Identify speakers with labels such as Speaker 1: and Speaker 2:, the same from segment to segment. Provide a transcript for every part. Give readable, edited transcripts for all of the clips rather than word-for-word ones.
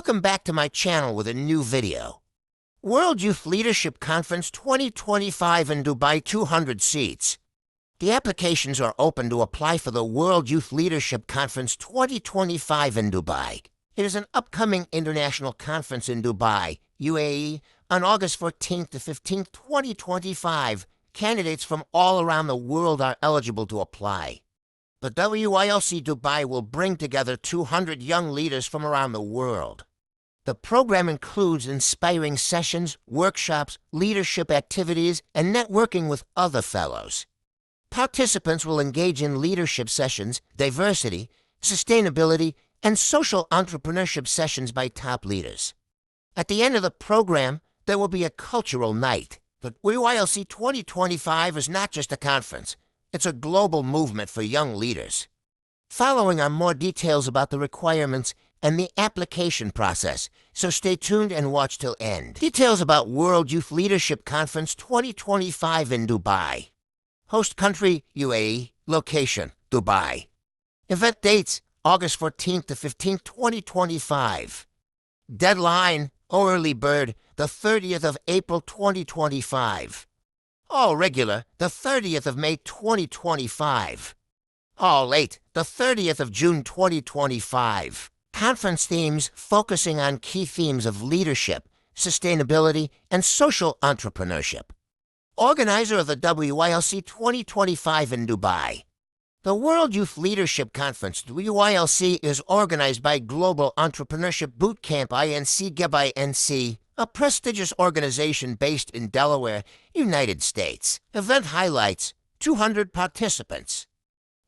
Speaker 1: Welcome back to my channel with a new video. World Youth Leadership Conference 2025 in Dubai, 200 seats. The applications are open to apply for the World Youth Leadership Conference 2025 in Dubai. It is an upcoming international conference in Dubai, UAE, on August 14th to 15th, 2025. Candidates from all around the world are eligible to apply. The WYLC Dubai will bring together 200 young leaders from around the world. The program includes inspiring sessions, workshops, leadership activities, and networking with other fellows. Participants will engage in leadership sessions, diversity, sustainability, and social entrepreneurship sessions by top leaders. At the end of the program, there will be a cultural night. The WYLC 2025 is not just a conference. It's a global movement for young leaders. Following are more details about the requirements and the application process, so stay tuned and watch till end. Details about World Youth Leadership Conference 2025 in Dubai. Host country, UAE. Location, Dubai. Event dates, August 14th to 15th, 2025. Deadline, early bird, the 30th of April, 2025. All regular, the 30th of May 2025. All late, the 30th of June 2025. Conference themes focusing on key themes of leadership, sustainability, and social entrepreneurship. Organizer of the WYLC 2025 in Dubai. The World Youth Leadership Conference, WYLC, is organized by Global Entrepreneurship Bootcamp INC, a prestigious organization based in Delaware, United States. Event highlights: 200 participants,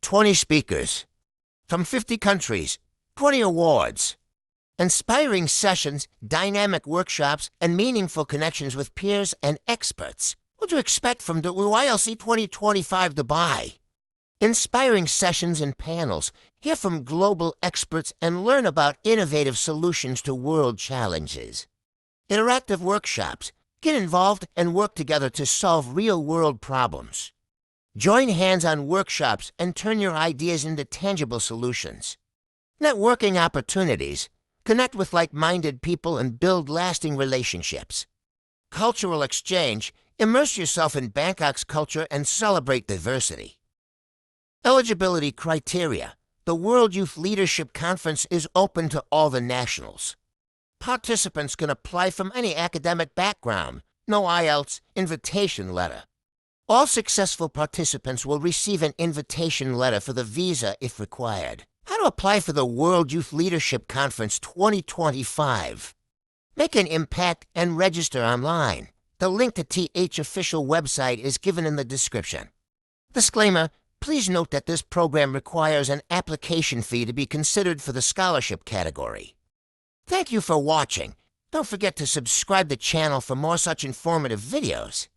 Speaker 1: 20 speakers from 50 countries, 20 awards, inspiring sessions, dynamic workshops, and meaningful connections with peers and experts. What to expect from the WYLC 2025 Dubai? Inspiring sessions and panels. Hear from global experts and learn about innovative solutions to world challenges. Interactive workshops. Get involved and work together to solve real-world problems. Join hands on workshops and turn your ideas into tangible solutions. Networking opportunities. Connect with like-minded people and build lasting relationships. Cultural exchange. Immerse yourself in Bangkok's culture and celebrate diversity. Eligibility criteria. The World Youth Leadership Conference is open to all the nationals. Participants can apply from any academic background. No IELTS invitation letter. All successful participants will receive an invitation letter for the visa if required. How to apply for the World Youth Leadership Conference 2025. Make an impact and register online. The link to TH official website is given in the description. Disclaimer: please note that this program requires an application fee to be considered for the scholarship category. Thank you for watching. Don't forget to subscribe to the channel for more such informative videos.